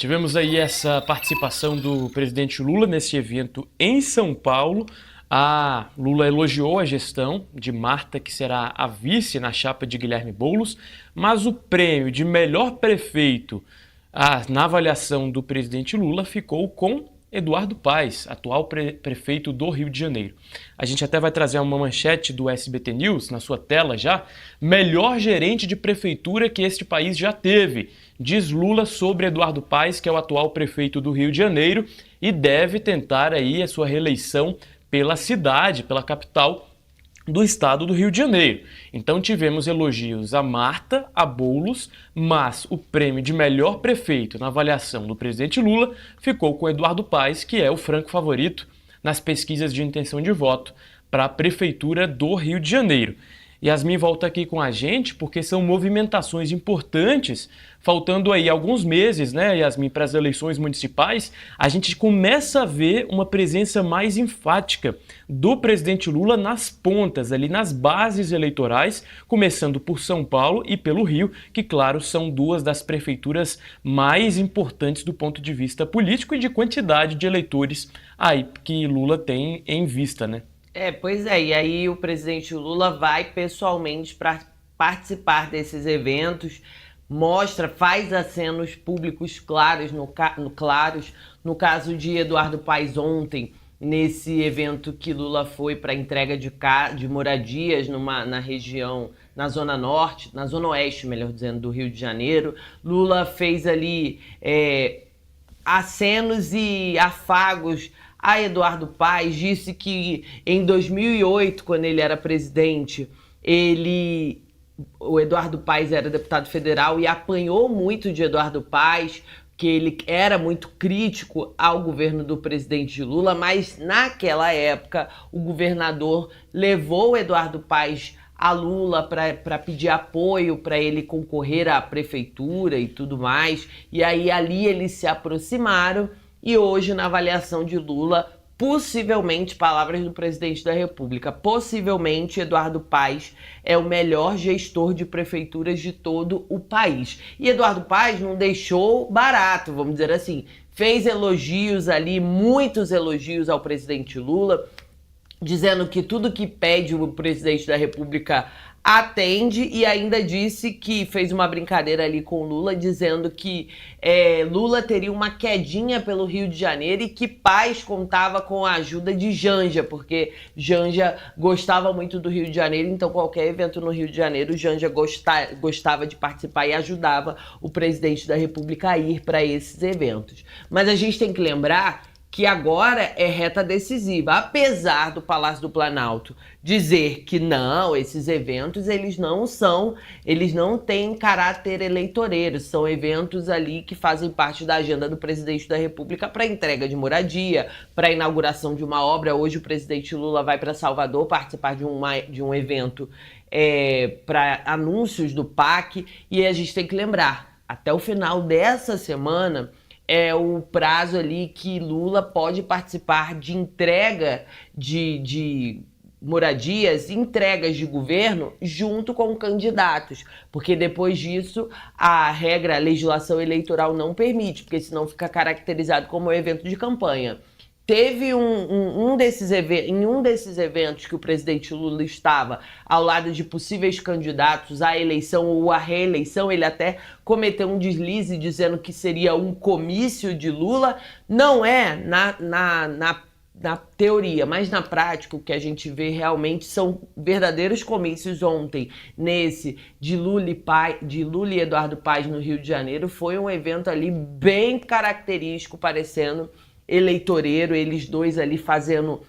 tivemos aí essa participação do presidente Lula nesse evento em São Paulo. A Lula elogiou a gestão de Marta, que será a vice na chapa de Guilherme Boulos, mas o prêmio de melhor prefeito na avaliação do presidente Lula ficou com Eduardo Paes, atual prefeito do Rio de Janeiro. A gente até vai trazer uma manchete do SBT News na sua tela já. Melhor gerente de prefeitura que este país já teve, diz Lula sobre Eduardo Paes, que é o atual prefeito do Rio de Janeiro e deve tentar aí a sua reeleição pela cidade, pela capital do estado do Rio de Janeiro. Então tivemos elogios a Marta, a Boulos, mas o prêmio de melhor prefeito na avaliação do presidente Lula ficou com Eduardo Paes, que é o franco favorito nas pesquisas de intenção de voto para a prefeitura do Rio de Janeiro. Yasmin volta aqui com a gente porque são movimentações importantes, faltando aí alguns meses, né, Yasmin, para as eleições municipais. A gente começa a ver uma presença mais enfática do presidente Lula nas pontas, ali nas bases eleitorais, começando por São Paulo e pelo Rio, que, claro, são duas das prefeituras mais importantes do ponto de vista político e de quantidade de eleitores aí que Lula tem em vista, né? Pois é, e aí o presidente Lula vai pessoalmente para participar desses eventos, faz acenos públicos claros, no caso de Eduardo Paes ontem, nesse evento que Lula foi para entrega de moradias na região, na Zona Norte, na Zona Oeste, melhor dizendo, do Rio de Janeiro. Lula fez ali acenos e afagos a Eduardo Paes, disse que em 2008, quando ele era presidente, o Eduardo Paes era deputado federal e apanhou muito de Eduardo Paes, que ele era muito crítico ao governo do presidente Lula, mas naquela época o governador levou o Eduardo Paes a Lula para pedir apoio para ele concorrer à prefeitura e tudo mais, e aí ali eles se aproximaram. E hoje, na avaliação de Lula, possivelmente, palavras do presidente da República, possivelmente Eduardo Paes é o melhor gestor de prefeituras de todo o país. E Eduardo Paes não deixou barato, vamos dizer assim, fez elogios ali, muitos elogios ao presidente Lula, dizendo que tudo que pede o presidente da República atende, e ainda disse que fez uma brincadeira ali com Lula, dizendo que Lula teria uma quedinha pelo Rio de Janeiro e que Paes contava com a ajuda de Janja, porque Janja gostava muito do Rio de Janeiro, então qualquer evento no Rio de Janeiro, Janja gostava de participar e ajudava o presidente da República a ir para esses eventos. Mas a gente tem que lembrar que agora é reta decisiva. Apesar do Palácio do Planalto dizer que não, esses eventos eles não têm caráter eleitoreiro, são eventos ali que fazem parte da agenda do presidente da República para entrega de moradia, para inauguração de uma obra. Hoje o presidente Lula vai para Salvador participar de um evento para anúncios do PAC, e a gente tem que lembrar, até o final dessa semana é o prazo ali que Lula pode participar de entrega de moradias, entregas de governo junto com candidatos, porque depois disso a legislação eleitoral não permite, porque senão fica caracterizado como um evento de campanha. Teve em um desses eventos que o presidente Lula estava ao lado de possíveis candidatos à eleição ou à reeleição, ele até cometeu um deslize dizendo que seria um comício de Lula. Não é na teoria, mas na prática o que a gente vê realmente são verdadeiros comícios. Ontem, nesse de Lula e Eduardo Paes no Rio de Janeiro, foi um evento ali bem característico, parecendo eleitoreiro, eles dois ali fazendo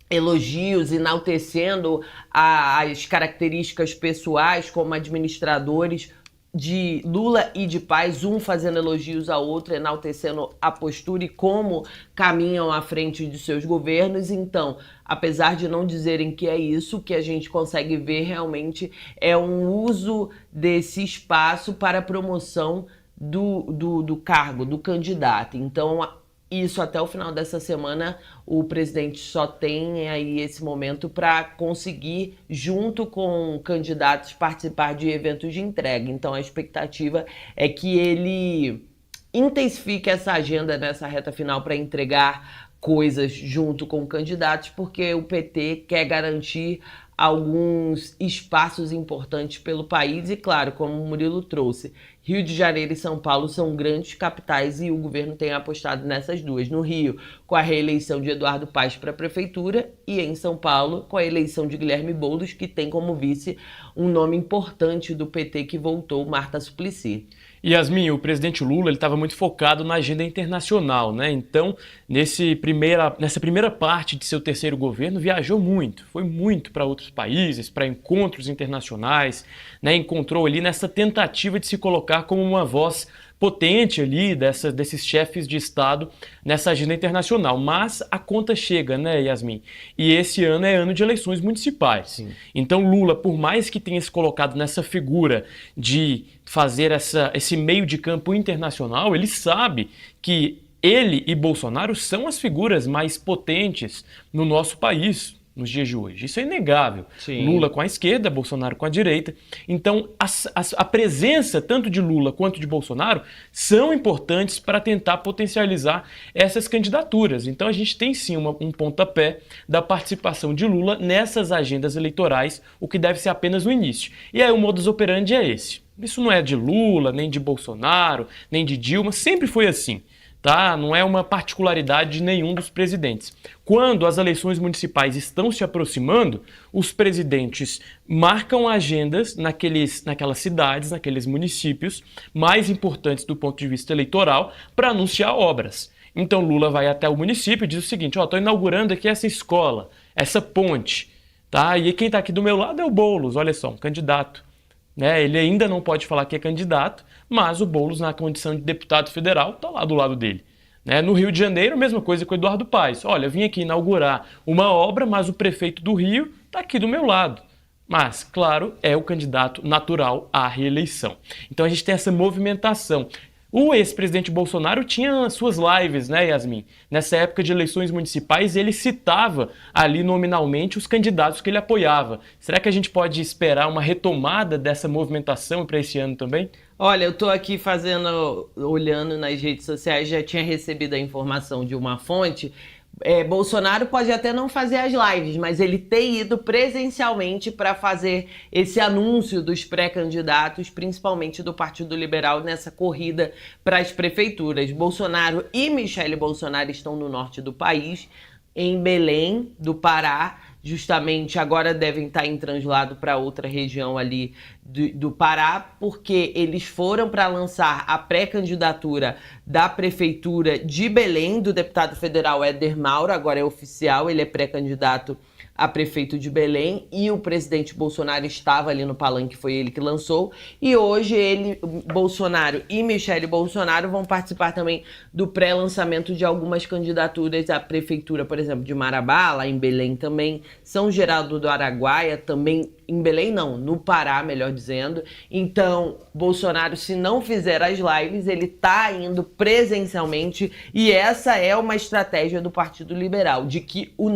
elogios, enaltecendo as características pessoais como administradores de Lula e de Paes, um fazendo elogios ao outro, enaltecendo a postura e como caminham à frente de seus governos. Então, apesar de não dizerem que é isso, o que a gente consegue ver realmente é um uso desse espaço para a promoção do cargo, do candidato. Então, isso até o final dessa semana, o presidente só tem aí esse momento para conseguir, junto com candidatos, participar de eventos de entrega. Então a expectativa é que ele intensifique essa agenda nessa reta final para entregar coisas junto com candidatos, porque o PT quer garantir alguns espaços importantes pelo país e, claro, como o Murilo trouxe, Rio de Janeiro e São Paulo são grandes capitais e o governo tem apostado nessas duas. No Rio, com a reeleição de Eduardo Paes para a prefeitura, e em São Paulo, com a eleição de Guilherme Boulos, que tem como vice um nome importante do PT que voltou, Marta Suplicy. Yasmin, o presidente Lula estava muito focado na agenda internacional, né? Então, nessa primeira parte de seu terceiro governo, viajou muito, foi muito para outros países, para encontros internacionais, né? Encontrou ali nessa tentativa de se colocar como uma voz potente ali desses chefes de Estado nessa agenda internacional. Mas a conta chega, né, Yasmin? E esse ano é ano de eleições municipais. Sim. Então Lula, por mais que tenha se colocado nessa figura de fazer esse meio de campo internacional, ele sabe que ele e Bolsonaro são as figuras mais potentes no nosso país nos dias de hoje. Isso é inegável. Sim. Lula com a esquerda, Bolsonaro com a direita. Então, a presença tanto de Lula quanto de Bolsonaro são importantes para tentar potencializar essas candidaturas. Então, a gente tem sim um pontapé da participação de Lula nessas agendas eleitorais, o que deve ser apenas o início. E aí o modus operandi é esse. Isso não é de Lula, nem de Bolsonaro, nem de Dilma, sempre foi assim. Tá? Não é uma particularidade de nenhum dos presidentes. Quando as eleições municipais estão se aproximando, os presidentes marcam agendas naquelas cidades, naqueles municípios mais importantes do ponto de vista eleitoral para anunciar obras. Então Lula vai até o município e diz o seguinte: estou inaugurando aqui essa escola, essa ponte, tá? E quem está aqui do meu lado é o Boulos, olha só, um candidato. Né? Ele ainda não pode falar que é candidato, mas o Boulos, na condição de deputado federal, está lá do lado dele. Né? No Rio de Janeiro, a mesma coisa com o Eduardo Paes. Olha, vim aqui inaugurar uma obra, mas o prefeito do Rio está aqui do meu lado. Mas, claro, é o candidato natural à reeleição. Então a gente tem essa movimentação. O ex-presidente Bolsonaro tinha suas lives, né, Yasmin? Nessa época de eleições municipais, ele citava ali nominalmente os candidatos que ele apoiava. Será que a gente pode esperar uma retomada dessa movimentação para esse ano também? Olha, eu tô aqui olhando nas redes sociais, já tinha recebido a informação de uma fonte. Bolsonaro pode até não fazer as lives, mas ele tem ido presencialmente para fazer esse anúncio dos pré-candidatos, principalmente do Partido Liberal, nessa corrida para as prefeituras. Bolsonaro e Michele Bolsonaro estão no norte do país, em Belém, do Pará. Justamente agora devem estar em translado para outra região ali do Pará, porque eles foram para lançar a pré-candidatura da Prefeitura de Belém, do deputado federal Éder Mauro, agora é oficial, ele é pré-candidato a prefeito de Belém, e o presidente Bolsonaro estava ali no palanque, foi ele que lançou, e hoje Bolsonaro e Michele Bolsonaro vão participar também do pré-lançamento de algumas candidaturas à prefeitura, por exemplo, de Marabá, lá em Belém também, São Geraldo do Araguaia, também em Belém não, no Pará, melhor dizendo. Então, Bolsonaro, se não fizer as lives, ele tá indo presencialmente, e essa é uma estratégia do Partido Liberal, de que o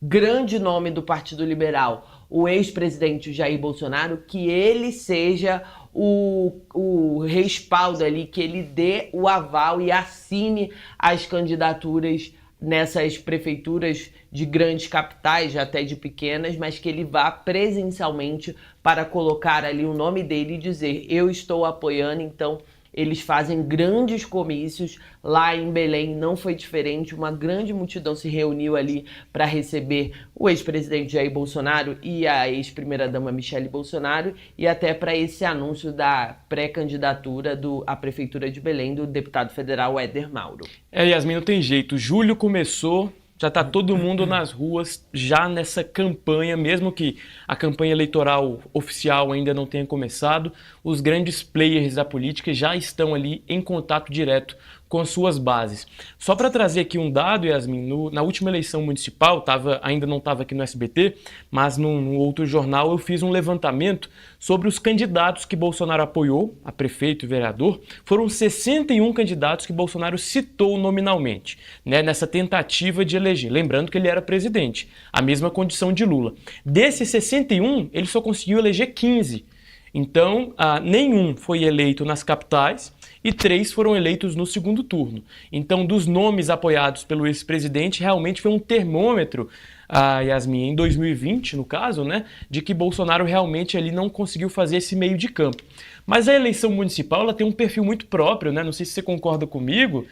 grande nome do Partido Liberal, o ex-presidente Jair Bolsonaro, que ele seja o respaldo ali, que ele dê o aval e assine as candidaturas nessas prefeituras de grandes capitais, até de pequenas, mas que ele vá presencialmente para colocar ali o nome dele e dizer: eu estou apoiando. Então eles fazem grandes comícios. Lá em Belém não foi diferente, uma grande multidão se reuniu ali para receber o ex-presidente Jair Bolsonaro e a ex-primeira-dama Michele Bolsonaro, e até para esse anúncio da pré-candidatura à Prefeitura de Belém do deputado federal Éder Mauro. Yasmin, não tem jeito, julho começou, já está todo mundo nas ruas, já nessa campanha, mesmo que a campanha eleitoral oficial ainda não tenha começado, os grandes players da política já estão ali em contato direto com as suas bases. Só para trazer aqui um dado, Yasmin, na última eleição municipal, ainda não estava aqui no SBT, mas num outro jornal eu fiz um levantamento sobre os candidatos que Bolsonaro apoiou, a prefeito e vereador. Foram 61 candidatos que Bolsonaro citou nominalmente, né, nessa tentativa de eleger. Lembrando que ele era presidente, a mesma condição de Lula. Desses 61, ele só conseguiu eleger 15. Então, nenhum foi eleito nas capitais e 3 foram eleitos no segundo turno. Então, dos nomes apoiados pelo ex-presidente, realmente foi um termômetro, Yasmin, em 2020, no caso, né, de que Bolsonaro realmente ali não conseguiu fazer esse meio de campo. Mas a eleição municipal ela tem um perfil muito próprio, né? Não sei se você concorda comigo,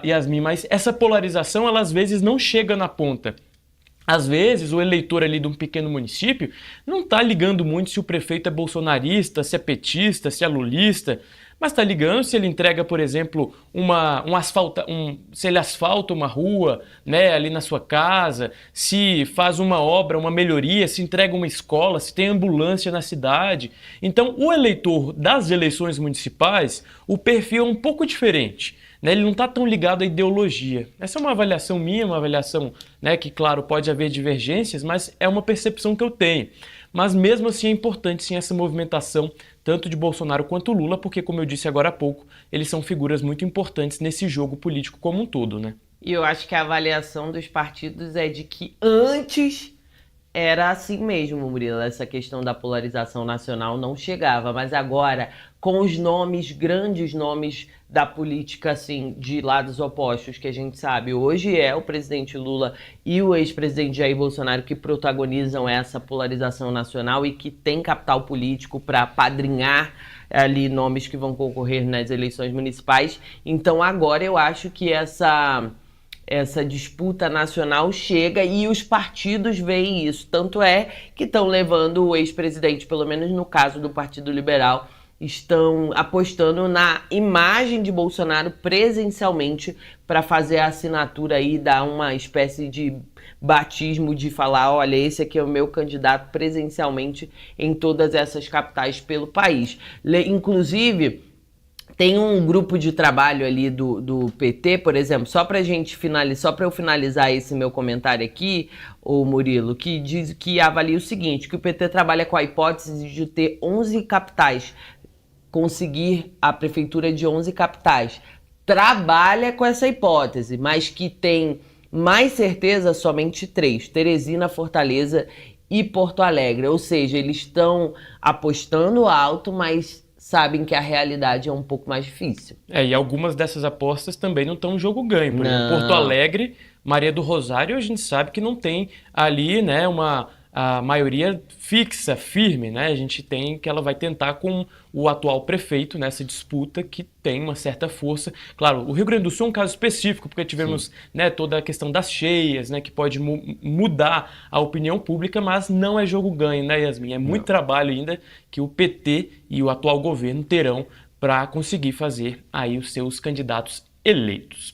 Yasmin, mas essa polarização ela às vezes não chega na ponta. Às vezes, o eleitor ali de um pequeno município não está ligando muito se o prefeito é bolsonarista, se é petista, se é lulista, mas está ligando se ele entrega, por exemplo, se ele asfalta uma rua, né, ali na sua casa, se faz uma obra, uma melhoria, se entrega uma escola, se tem ambulância na cidade. Então, o eleitor das eleições municipais, o perfil é um pouco diferente. Ele não está tão ligado à ideologia. Essa é uma avaliação minha, uma avaliação, né, que, claro, pode haver divergências, mas é uma percepção que eu tenho. Mas mesmo assim é importante sim essa movimentação, tanto de Bolsonaro quanto Lula, porque, como eu disse agora há pouco, eles são figuras muito importantes nesse jogo político como um todo, né? E eu acho que a avaliação dos partidos é de que antes era assim mesmo, Murilo, essa questão da polarização nacional não chegava, mas agora, com os nomes, grandes nomes da política, assim, de lados opostos, que a gente sabe, hoje é o presidente Lula e o ex-presidente Jair Bolsonaro que protagonizam essa polarização nacional e que tem capital político para apadrinhar ali nomes que vão concorrer nas eleições municipais. Então agora eu acho que essa disputa nacional chega e os partidos veem isso. Tanto é que estão levando o ex-presidente, pelo menos no caso do Partido Liberal, estão apostando na imagem de Bolsonaro presencialmente para fazer a assinatura aí, dar uma espécie de batismo de falar, olha, esse aqui é o meu candidato presencialmente em todas essas capitais pelo país. Inclusive, tem um grupo de trabalho ali do PT, por exemplo, só para eu finalizar esse meu comentário aqui, o Murilo, que avalia o seguinte, que o PT trabalha com a hipótese de ter 11 capitais, conseguir a prefeitura de 11 capitais. Trabalha com essa hipótese, mas que tem mais certeza somente 3, Teresina, Fortaleza e Porto Alegre. Ou seja, eles estão apostando alto, mas sabem que a realidade é um pouco mais difícil. E algumas dessas apostas também não estão em jogo ganho. Por exemplo, Porto Alegre, Maria do Rosário, a gente sabe que não tem ali, né, a maioria fixa, firme, né? A gente tem que ela vai tentar com o atual prefeito nessa disputa que tem uma certa força. Claro, o Rio Grande do Sul é um caso específico, porque tivemos, né, toda a questão das cheias, né, que pode mudar a opinião pública, mas não é jogo ganho, né, Yasmin? É muito trabalho ainda que o PT e o atual governo terão para conseguir fazer aí os seus candidatos eleitos.